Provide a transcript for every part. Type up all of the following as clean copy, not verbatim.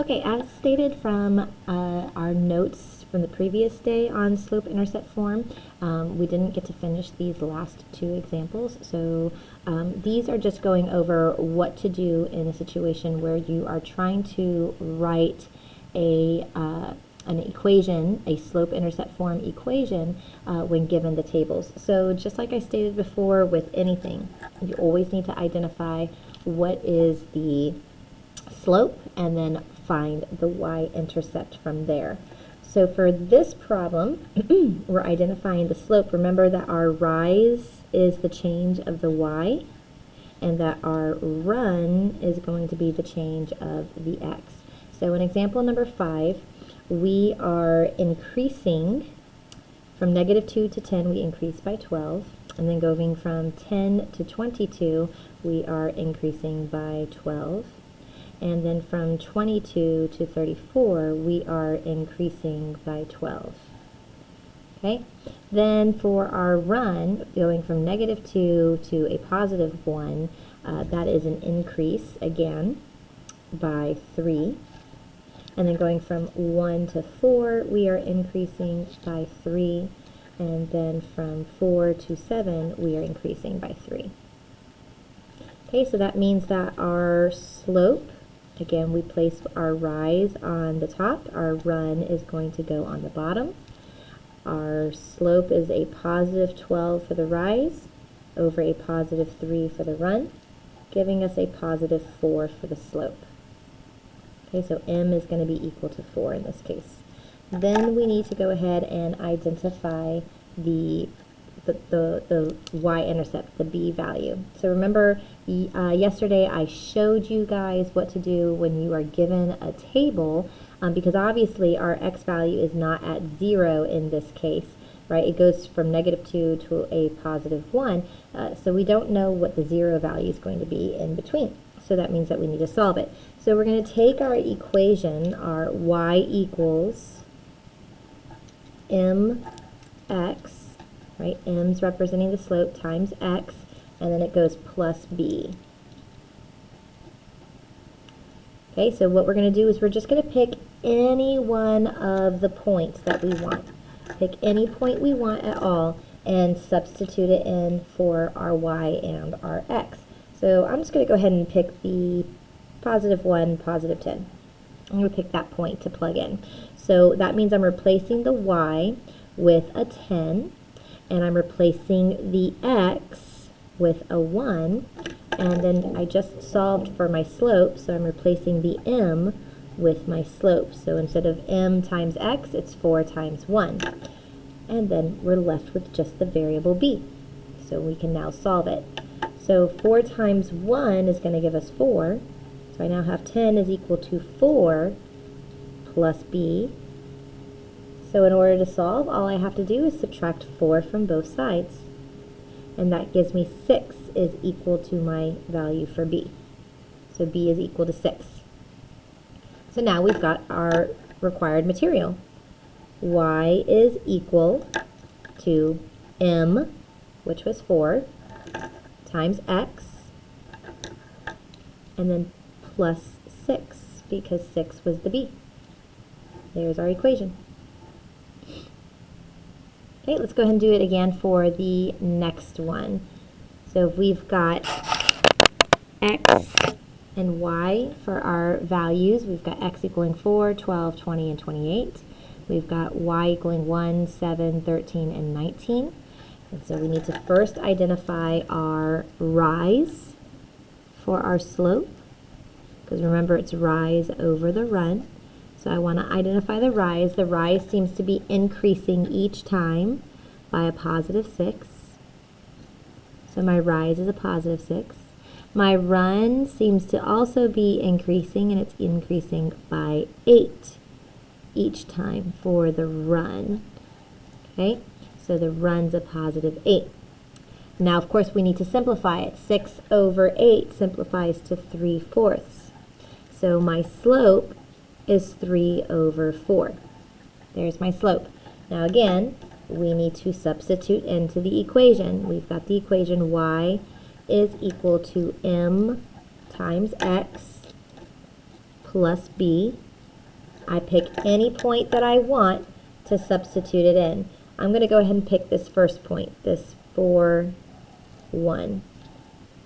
Okay, as stated from our notes from the previous day on slope-intercept form, we didn't get to finish these last two examples, so these are just going over what to do in a situation where you are trying to write an equation, a slope-intercept form equation, when given the tables. So just like I stated before with anything, you always need to identify what is the slope and then find the y-intercept from there. So for this problem, we're identifying the slope. Remember that our rise is the change of the y, and that our run is going to be the change of the x. So in example number 5, we are increasing from -2 to 10, we increase by 12. And then going from 10 to 22, we are increasing by 12. And then from 22 to 34, we are increasing by 12. Okay? Then for our run, going from -2 to a +1, that is an increase, again, by 3. And then going from 1 to 4, we are increasing by 3. And then from 4 to 7, we are increasing by 3. Okay, so that means that our slope, again, we place our rise on the top. Our run is going to go on the bottom. Our slope is a +12 for the rise over a +3 for the run, giving us a +4 for the slope. Okay, so m is going to be equal to 4 in this case. Then we need to go ahead and identify the y-intercept, the b value. So remember, yesterday I showed you guys what to do when you are given a table, because obviously our x value is not at 0 in this case, right? It goes from -2 to a +1, so we don't know what the 0 value is going to be in between. So that means that we need to solve it. So we're going to take our equation, our y equals mx, right? M's representing the slope times x, and then it goes plus b. Okay, so what we're going to do is we're just going to pick any one of the points that we want. Pick any point we want at all and substitute it in for our y and our x. So I'm just going to go ahead and pick the +1, +10. I'm going to pick that point to plug in. So that means I'm replacing the y with a 10, and I'm replacing the x with a 1, and then I just solved for my slope, so I'm replacing the m with my slope. So instead of m times x, it's 4 times 1. And then we're left with just the variable b. So we can now solve it. So 4 times 1 is going to give us 4. So I now have 10 is equal to 4 plus b. So in order to solve, all I have to do is subtract 4 from both sides. And that gives me 6 is equal to my value for b. So b is equal to 6. So now we've got our required material. Y is equal to m, which was 4, times x, and then plus 6, because 6 was the b. There's our equation. Okay, let's go ahead and do it again for the next one. So if we've got x and y for our values, we've got x equaling 4, 12, 20, and 28. We've got y equaling 1, 7, 13, and 19. And so we need to first identify our rise for our slope, because remember it's rise over the run. So I want to identify the rise. The rise seems to be increasing each time by a +6. So my rise is a +6. My run seems to also be increasing, and it's increasing by 8 each time for the run. Okay, so the run's a +8. Now, of course, we need to simplify it. 6 over 8 simplifies to 3/4. So my slope is 3 over 4. There's my slope. Now again, we need to substitute into the equation. We've got the equation y is equal to m times x plus b. I pick any point that I want to substitute it in. I'm going to go ahead and pick this first point, this 4, 1.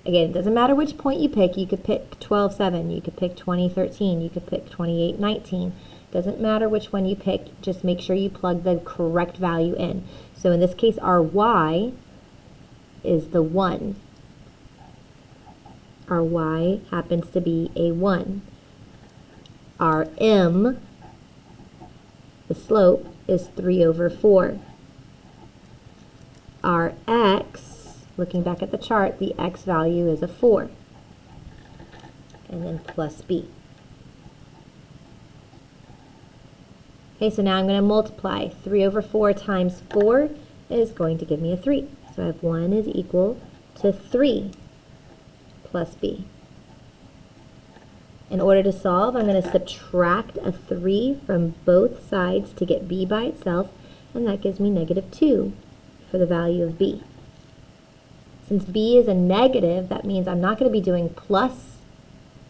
Again, it doesn't matter which point you pick. You could pick 12, 7. You could pick 20, 13. You could pick 28, 19. Doesn't matter which one you pick. Just make sure you plug the correct value in. So in this case, our y is the 1. Our y happens to be a 1. Our m, the slope, is 3/4. Our x, looking back at the chart, the x value is a 4. And then plus b. Okay, so now I'm going to multiply. 3/4 times 4 is going to give me a 3. So I have 1 is equal to 3 plus b. In order to solve, I'm going to subtract a 3 from both sides to get b by itself, and that gives me -2 for the value of b. Since b is a negative, that means I'm not going to be doing plus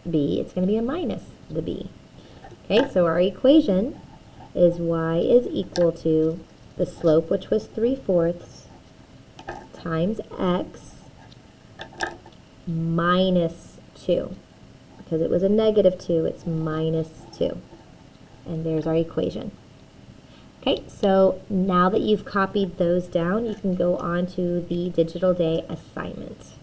b, it's going to be a minus the b. Okay, so our equation is y is equal to the slope, which was 3/4, times x minus 2. Because it was a -2, it's -2. And there's our equation. Okay, so now that you've copied those down, you can go on to the Digital Day assignment.